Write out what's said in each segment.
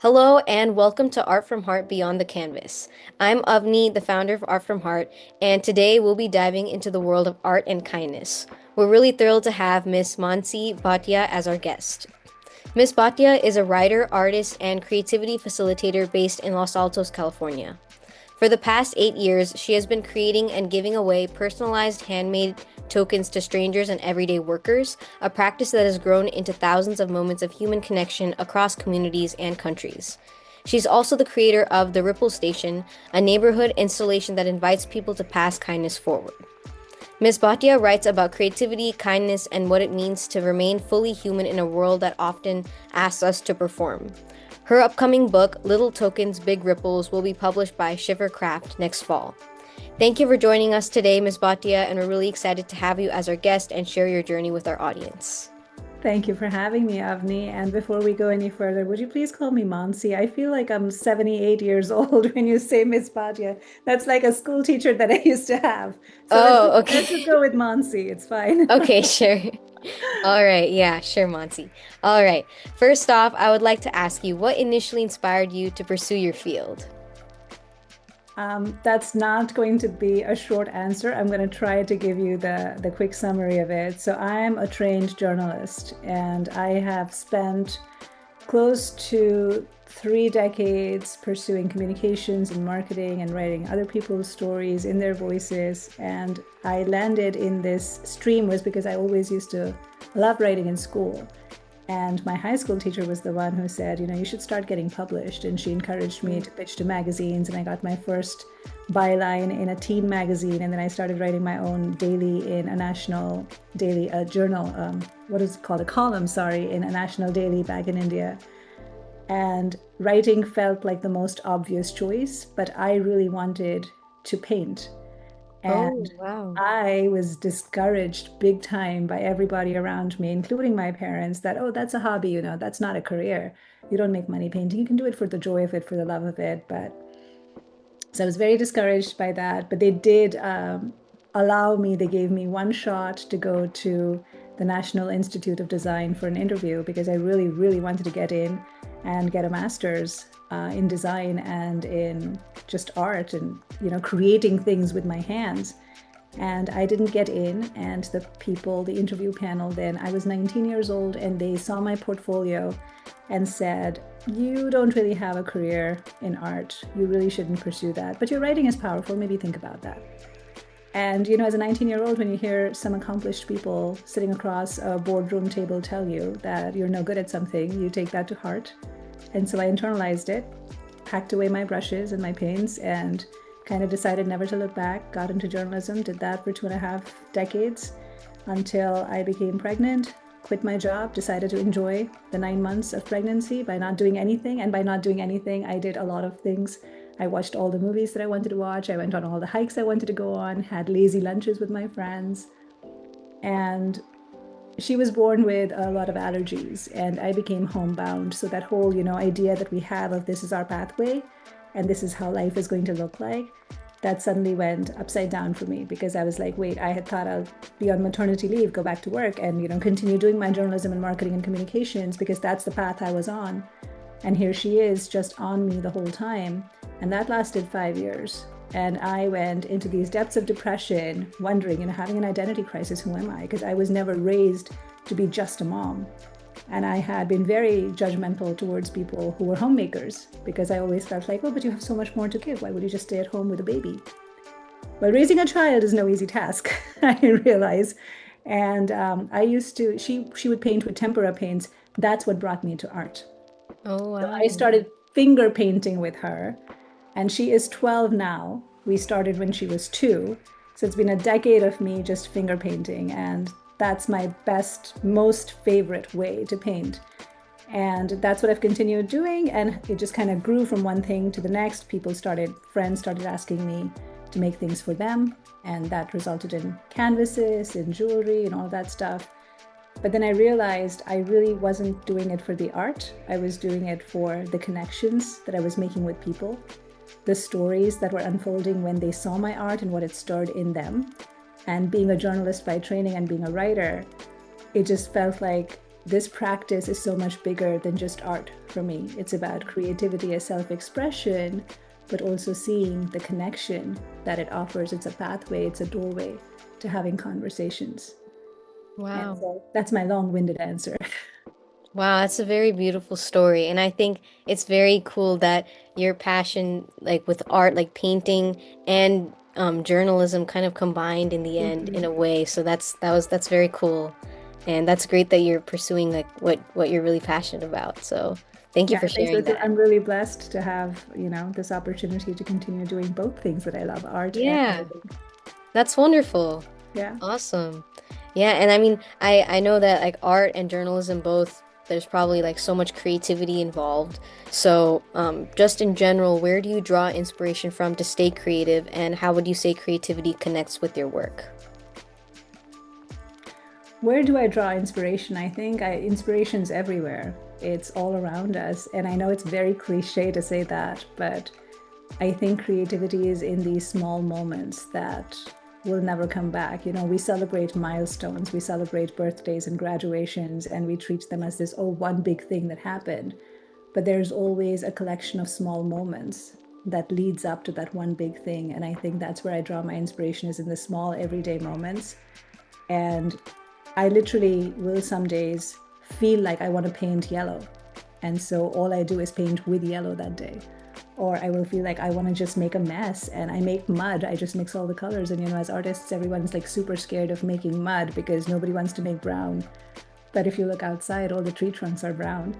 Hello and welcome to Art from Heart Beyond the Canvas. I'm Avni, the founder of Art from Heart, and today we'll be diving into the world of art and kindness. We're really thrilled to have Miss Mansi Bhatia as our guest. Miss Bhatia is a writer, artist, and creativity facilitator based in Los Altos, California. For the past 8 years, she has been creating and giving away personalized handmade tokens to strangers and everyday workers, a practice that has grown into thousands of moments of human connection across communities and countries. She's also the creator of The Ripple Station, a neighborhood installation that invites people to pass kindness forward. Ms. Bhatia writes about creativity, kindness, and what it means to remain fully human in a world that often asks us to perform. Her upcoming book, Little Tokens, Big Ripples, will be published by Shivercraft next fall. Thank you for joining us today, Ms. Bhatia, and we're really excited to have you as our guest and share your journey with our audience. Thank you for having me, Avni. And before we go any further, would you please call me Mansi? I feel like I'm 78 years old when you say Miss Bhatia. That's like a school teacher that I used to have. So Oh, let's just okay. go with Mansi. It's fine. Okay, sure. All right, yeah, sure, Monty. All right, first off, I would like to ask you what initially inspired you to pursue your field? That's not going to be a short answer. I'm going to try to give you the quick summary of it. So I'm a trained journalist, and I have spent close to 3 decades pursuing communications and marketing and writing other people's stories in their voices. And I landed in this stream was because I always used to love writing in school. And my high school teacher was the one who said, you should start getting published. And she encouraged me to pitch to magazines. And I got my first byline in a teen magazine. And then I started writing my own daily in a national daily journal. What is it called? A column, sorry, in a national daily back in India. And writing felt like the most obvious choice, but I really wanted to paint. Oh, And wow. I was discouraged big time by everybody around me, including my parents, that, oh, that's a hobby, that's not a career. You don't make money painting. You can do it for the joy of it, for the love of it. But so I was very discouraged by that. But they did allow me, they gave me one shot to go to the National Institute of Design for an interview because I really, really wanted to get in and get a master's in design and in just art and creating things with my hands. And I didn't get in. And the interview panel, then I was 19 years old, and they saw my portfolio and said, you don't really have a career in art. You really shouldn't pursue that. But your writing is powerful. Maybe think about that. And, as a 19-year-old, when you hear some accomplished people sitting across a boardroom table tell you that you're no good at something, you take that to heart. And so I internalized it, packed away my brushes and my paints, and kind of decided never to look back, got into journalism, did that for 2.5 decades until I became pregnant, quit my job, decided to enjoy the 9 months of pregnancy by not doing anything. And by not doing anything, I did a lot of things. I watched all the movies that I wanted to watch. I went on all the hikes I wanted to go on, had lazy lunches with my friends. And she was born with a lot of allergies, and I became homebound. So that whole, idea that we have of this is our pathway and this is how life is going to look like, that suddenly went upside down for me because I was like, wait, I had thought I'll be on maternity leave, go back to work and, continue doing my journalism and marketing and communications because that's the path I was on. And here she is just on me the whole time. And that lasted 5 years. And I went into these depths of depression, wondering, having an identity crisis, who am I? Because I was never raised to be just a mom. And I had been very judgmental towards people who were homemakers because I always felt like, oh, but you have so much more to give. Why would you just stay at home with a baby? Well, raising a child is no easy task, I realize. And she would paint with tempera paints. That's what brought me to art. Oh, So wow. I started finger painting with her, and she is 12 now. We started when she was 2. So it's been a decade of me just finger painting, and that's my best, most favorite way to paint. And that's what I've continued doing, and it just kind of grew from one thing to the next. Friends started asking me to make things for them, and that resulted in canvases, in jewelry, and all that stuff. But then I realized I really wasn't doing it for the art. I was doing it for the connections that I was making with people, the stories that were unfolding when they saw my art and what it stirred in them. And being a journalist by training and being a writer, it just felt like this practice is so much bigger than just art for me. It's about creativity as self expression, but also seeing the connection that it offers. It's a pathway, it's a doorway to having conversations. And Wow. so that's my long winded answer. Wow, that's a very beautiful story. And I think it's very cool that your passion, like with art, like painting and journalism kind of combined in the end in Mhm. a way. So that's very cool. And that's great that you're pursuing like what you're really passionate about. So thank you Yeah, for thanks. sharing that. I'm really blessed to have, this opportunity to continue doing both things that I love, art and Yeah, writing. that's wonderful. Yeah. Awesome. Yeah, and I mean, I know that like art and journalism both there's probably like so much creativity involved. So, just in general, where do you draw inspiration from to stay creative, and how would you say creativity connects with your work? Where do I draw inspiration? I think inspiration's everywhere. It's all around us. And I know it's very cliche to say that, but I think creativity is in these small moments that will never come back. We celebrate milestones, we celebrate birthdays and graduations, and we treat them as this, oh, one big thing that happened. But there's always a collection of small moments that leads up to that one big thing. And I think that's where I draw my inspiration is in the small everyday moments. And I literally will some days feel like I want to paint yellow. And so all I do is paint with yellow that day. Or I will feel like I want to just make a mess and I make mud. I just mix all the colors. And, as artists, everyone's like super scared of making mud because nobody wants to make brown. But if you look outside, all the tree trunks are brown.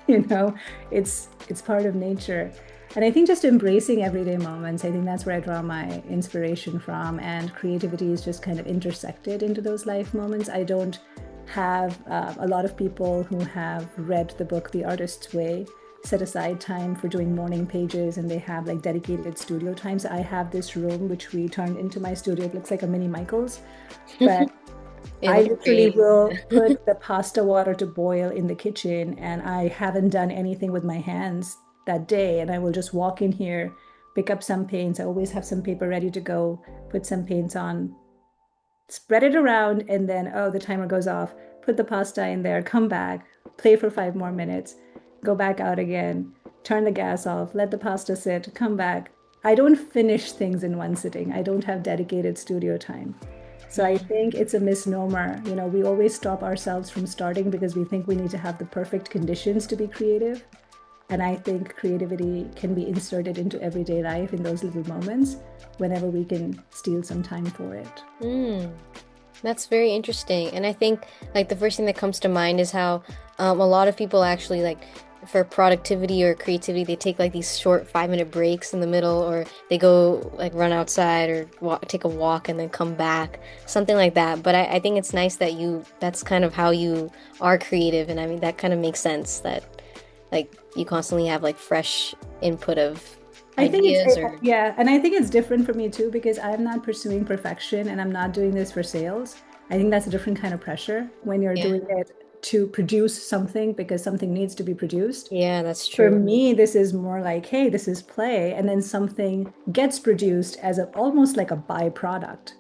you know, it's part of nature. And I think just embracing everyday moments, I think that's where I draw my inspiration from. And creativity is just kind of intersected into those life moments. I don't have a lot of people who have read the book The Artist's Way set aside time for doing morning pages and they have like dedicated studio times. I have this room which we turned into my studio. It looks like a mini Michael's, but It I looks literally great. will put the pasta water to boil in the kitchen and I haven't done anything with my hands that day. And I will just walk in here, pick up some paints. I always have some paper ready to go, put some paints on, spread it around, and then, oh, the timer goes off. Put the pasta in there, come back, play for 5 more minutes, go back out again, turn the gas off, let the pasta sit, come back. I don't finish things in one sitting. I don't have dedicated studio time. So I Mm. think it's a misnomer. We always stop ourselves from starting because we think we need to have the perfect conditions to be creative. And I think creativity can be inserted into everyday life in those little moments whenever we can steal some time for it. Mm. That's very interesting. And I think like the first thing that comes to mind is how a lot of people actually like for productivity or creativity, they take like these short 5 minute breaks in the middle, or they go like run outside or take a walk and then come back, something like that. But I think it's nice that that's kind of how you are creative. And I mean, that kind of makes sense that like you constantly have like fresh input of I think ideas or, yeah, and I think it's different for me too because I'm not pursuing perfection and I'm not doing this for sales. I think that's a different kind of pressure when you're yeah, doing it to produce something because something needs to be produced. yeah, that's For true. me, this is more like, hey, this is play, and then something gets produced as almost like a byproduct.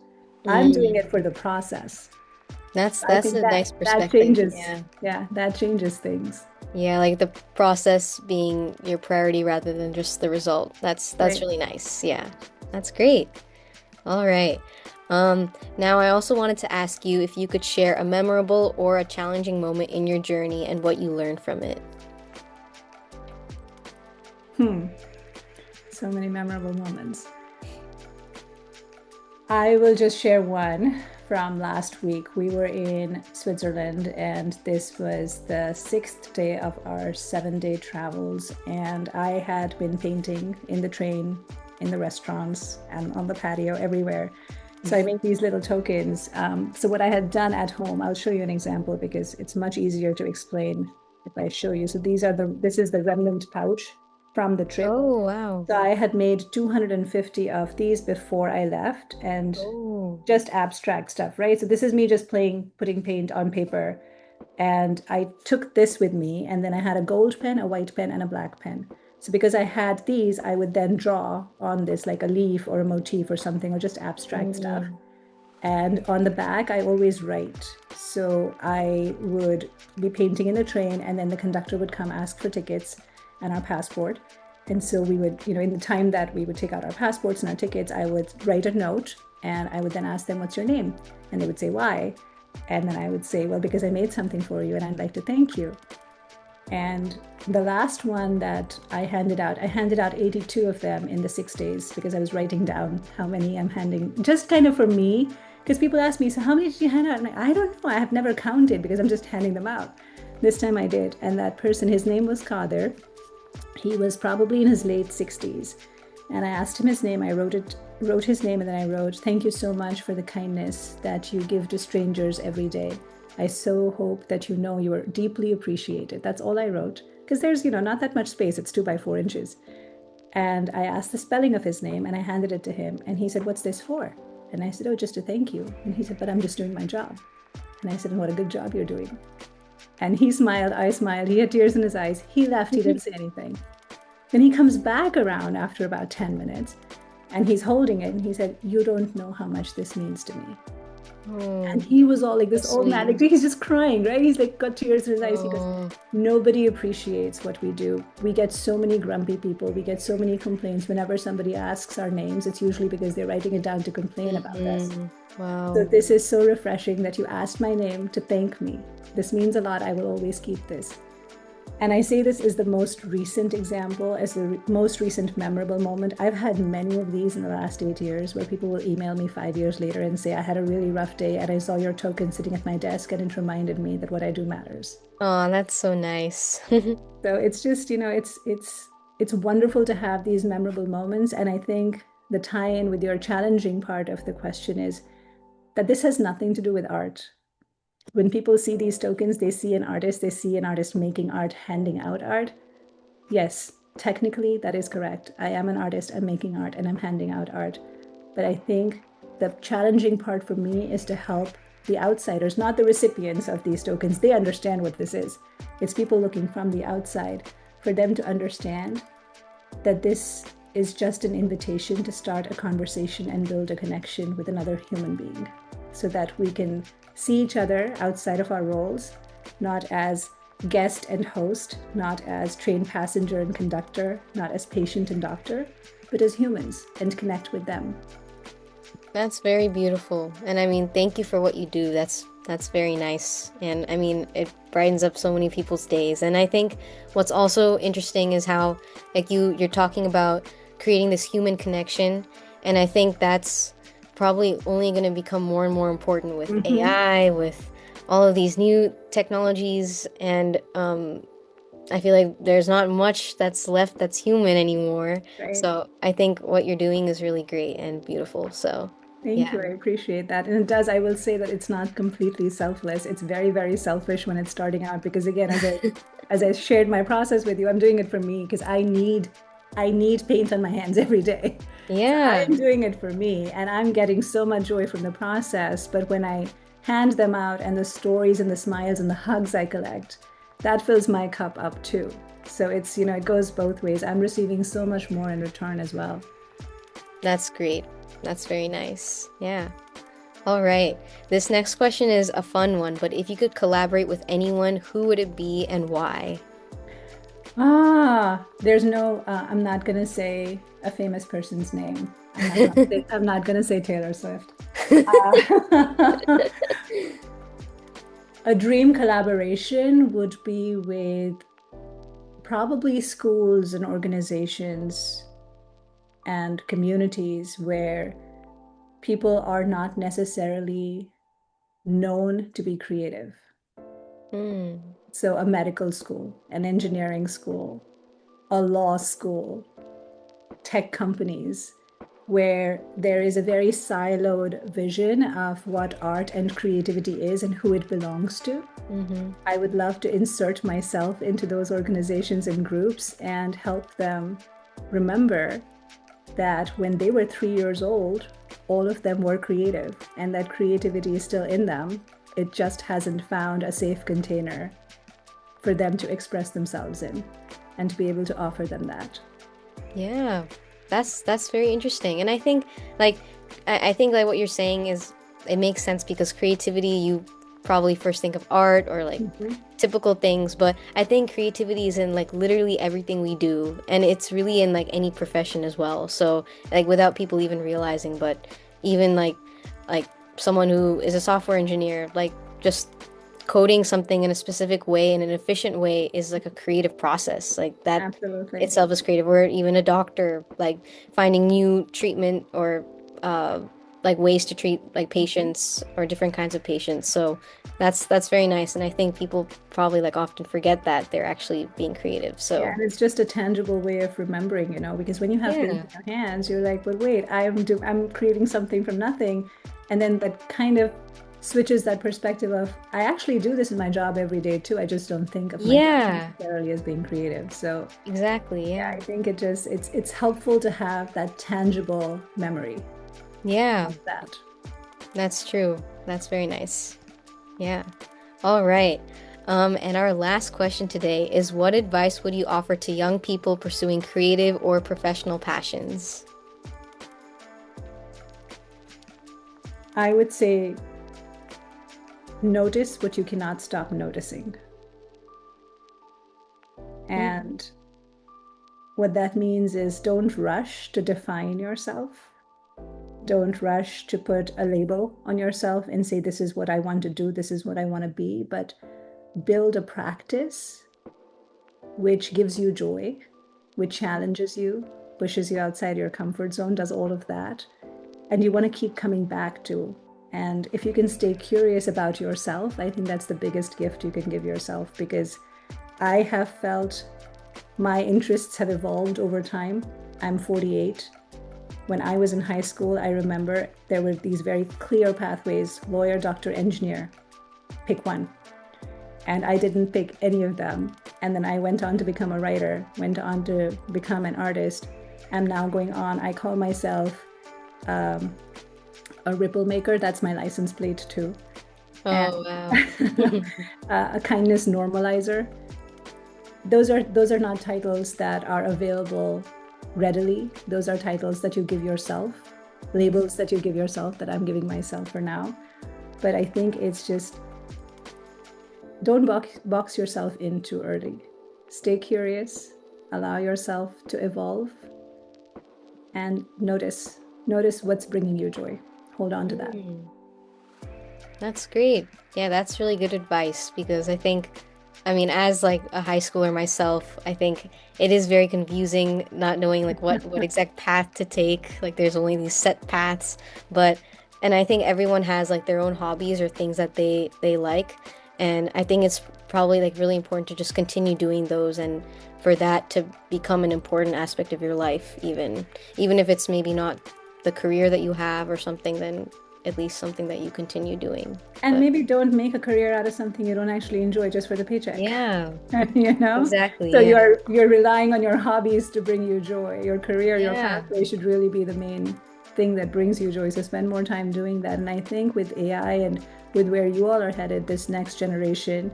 I'm doing Mm. it for the process. I That's think a that nice that perspective. changes, Yeah. yeah, that changes things. Yeah, like the process being your priority rather than just the result. That's Right. really nice. Yeah. That's great. All right. Now I also wanted to ask you if you could share a memorable or a challenging moment in your journey and what you learned from it. Hmm. So many memorable moments. I will just share one from last week. We were in Switzerland, and this was the sixth day of our 7-day travels. And I had been painting in the train, in the restaurants, and on the patio, everywhere. So I made these little tokens. So what I had done at home, I'll show you an example because it's much easier to explain if I show you. So this is the remnant pouch from the trip. Oh, wow. So I had made 250 of these before I left and Oh. just abstract stuff, right? So this is me just putting paint on paper. And I took this with me, and then I had a gold pen, a white pen, and a black pen. So because I had these, I would then draw on this like a leaf or a motif or something, or just abstract stuff. Mm. And on the back, I always write. So I would be painting in the train, and then the conductor would come ask for tickets and our passport. And so we would, in the time that we would take out our passports and our tickets, I would write a note and I would then ask them, "What's your name?" And they would say, "Why?" And then I would say, "Well, because I made something for you and I'd like to thank you." And the last one that I handed out 82 of them in the 6 days because I was writing down how many I'm handing, just kind of for me. Because people ask me, "So how many did you hand out?" And I don't know. I have never counted because I'm just handing them out. This time I did. And that person, his name was Kader. He was probably in his late 60s. And I asked him his name. I wrote his name, and then I wrote, "Thank you so much for the kindness that you give to strangers every day. I so hope that you know you are deeply appreciated." That's all I wrote. Because there's, not that much space. It's 2 by 4 inches. And I asked the spelling of his name and I handed it to him. And he said, "What's this for?" And I said, "Oh, just to thank you." And he said, "But I'm just doing my job." And I said, "And what a good job you're doing." And he smiled, I smiled, he had tears in his eyes. He left, he didn't say anything. Then he comes back around after about 10 minutes and he's holding it and he said, "You don't know how much this means to me." And Oh, he was all like this that's old man, sweet. like he's just crying, right? He's like got tears in his eyes. He goes, Oh, "Nobody appreciates what we do. We get so many grumpy people. We get so many complaints. Whenever somebody asks our names, it's usually because they're writing it down to complain about us. So wow. this is so refreshing that you asked my name to thank me. This means a lot. I will always keep this." And I say this is the most recent example, as the most recent memorable moment. I've had many of these in the last 8 years where people will email me 5 years later and say, "I had a really rough day and I saw your token sitting at my desk and it reminded me that what I do matters." Oh, that's so nice. So it's just, it's wonderful to have these memorable moments. And I think the tie-in with your challenging part of the question is that this has nothing to do with art. When people see these tokens, they see an artist making art, handing out art. Yes, technically that is correct. I am an artist, I'm making art, and I'm handing out art. But I think the challenging part for me is to help the outsiders, not the recipients of these tokens. They understand what this is. It's people looking from the outside, for them to understand that this is just an invitation to start a conversation and build a connection with another human being so that we can see each other outside of our roles, not as guest and host, not as train passenger and conductor, not as patient and doctor, but as humans, and connect with them. That's very beautiful. And I mean, thank you for what you do. That's very nice. And I mean, it brightens up so many people's days. And I think what's also interesting is how like you're talking about creating this human connection. And I think that's probably only going to become more and more important with Mm-hmm. AI, with all of these new technologies. And I feel like there's not much that's left that's human anymore. Right. So I think what you're doing is really great and beautiful. So Thank yeah. you. I appreciate that. And it does, I will say that it's not completely selfless. It's very, very selfish when it's starting out because again, as I shared my process with you, I'm doing it for me because I need paint on my hands every day. So Yeah. I'm doing it for me and I'm getting so much joy from the process. But when I hand them out and the stories and the smiles and the hugs I collect, that fills my cup up too. So it's, it goes both ways. I'm receiving so much more in return as well. That's great. That's very nice. Yeah. All right. This next question is a fun one, but if you could collaborate with anyone, who would it be and why? There's no, I'm not going to say a famous person's name. I'm not going to say Taylor Swift. Uh, a dream collaboration would be with probably schools and organizations and communities where people are not necessarily known to be creative. Hmm. So, a medical school, an engineering school, a law school, tech companies, where there is a very siloed vision of what art and creativity is and who it belongs to. Mm-hmm. I would love to insert myself into those organizations and groups and help them remember that when they were 3 years old, all of them were creative and that creativity is still in them. It just hasn't found a safe container for them to express themselves in and to be able to offer them that. Yeah. That's very interesting. And I think like I think like what you're saying is it makes sense because creativity probably first think of art or like Mhm. typical things, but I think creativity is in like literally everything we do, and it's really in like any profession as well. So like without people even realizing, but even like someone who is a software engineer, like just coding something in a specific way in an efficient way is like a creative process. Like that Absolutely. itself is creative. Or even a doctor, like finding new treatment or uh, like ways to treat like Mhm. patients or different kinds of patients. So that's very nice. And I think people probably like often forget that they're actually being creative. Yeah, So and it's just a tangible way of remembering, because when you have things yeah. in your hands, you're like, but wait, I'm creating something from nothing. And then that kind of switches that perspective of I actually do this in my job every day too. I just don't think of my job Yeah, necessarily as being creative. So exactly. yeah, Yeah. I think it's helpful to have that tangible memory Yeah, of that. that's true. That's very nice. Yeah. All right. And our last question today is what advice would you offer to young people pursuing creative or professional passions? I would say notice what you cannot stop noticing. Mm, And what that means is don't rush to define yourself. Don't rush to put a label on yourself and say, this is what I want to do, this is what I want to be, but build a practice which gives you joy, which challenges you, pushes you outside your comfort zone, does all of that. And you want to keep coming back to. And if you can stay curious about yourself, I think that's the biggest gift you can give yourself because I have felt my interests have evolved over time. I'm 48. When I was in high school, I remember there were these very clear pathways: lawyer, doctor, engineer. Pick one. And I didn't pick any of them. And then I went on to become a writer, went on to become an artist. I'm now going on. I call myself um, a ripple maker. That's my license plate too. oh, And wow. a kindness normalizer. Those are not titles that are available readily. Those are titles that you give yourself, labels that you give yourself that I'm giving myself for now. But I think it's just don't box yourself in too early. Stay curious, allow yourself to evolve, and notice what's bringing you joy. Hold on to that. Mm, that's great. Yeah, that's really good advice because I think, I mean, as like a high schooler myself, I think it is very confusing not knowing like what exact path to take. Like there's only these set paths, but and I think everyone has like their own hobbies or things that they like, and I think it's probably like really important to just continue doing those and for that to become an important aspect of your life even if it's maybe not the career that you have or something, then at least something that you continue doing. And But maybe don't make a career out of something you don't actually enjoy just for the paycheck. yeah, you know? exactly. So Yeah. you're relying on your hobbies to bring you joy. Your career, your Yeah. pathway should really be the main thing that brings you joy. So spend more time doing that. And I think with AI and with where you all are headed, this next generation,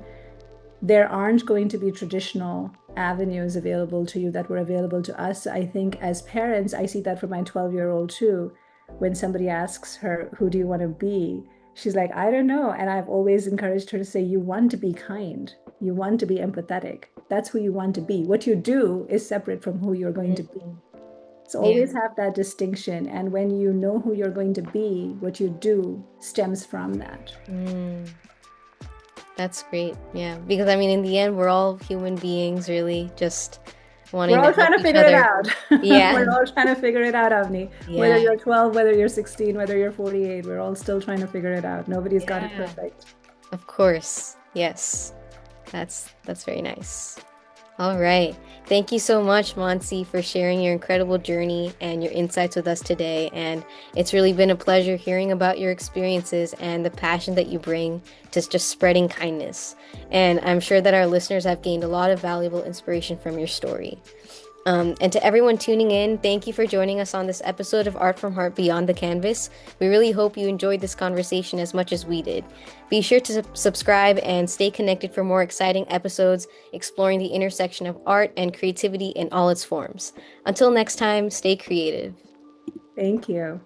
there aren't going to be traditional avenues available to you that were available to us. I think as parents, I see that for my 12-year-old too. When somebody asks her, who do you want to be? She's like, I don't know. And I've always encouraged her to say, you want to be kind. You want to be empathetic. That's who you want to be. What you do is separate from who you're going to be. Mhm. So Yeah. always have that distinction. And when you know who you're going to be, what you do stems from that. Mm, that's great. Yeah. Because I mean, in the end, we're all human beings, really, just We're wanting to all help trying to each figure it other. out. We're Yeah. all trying to figure it out, Avni. Whether Yeah. you're 12, whether you're 16, whether you're 48, we're all still trying to figure it out. Nobody's got it Yeah. perfect. Of course. Yes. That's very nice. All right. Thank you so much, Mansi, for sharing your incredible journey and your insights with us today. And it's really been a pleasure hearing about your experiences and the passion that you bring to just spreading kindness. And I'm sure that our listeners have gained a lot of valuable inspiration from your story. And to everyone tuning in, thank you for joining us on this episode of Art from Heart Beyond the Canvas. We really hope you enjoyed this conversation as much as we did. Be sure to subscribe and stay connected for more exciting episodes exploring the intersection of art and creativity in all its forms. Until next time, stay creative. Thank you.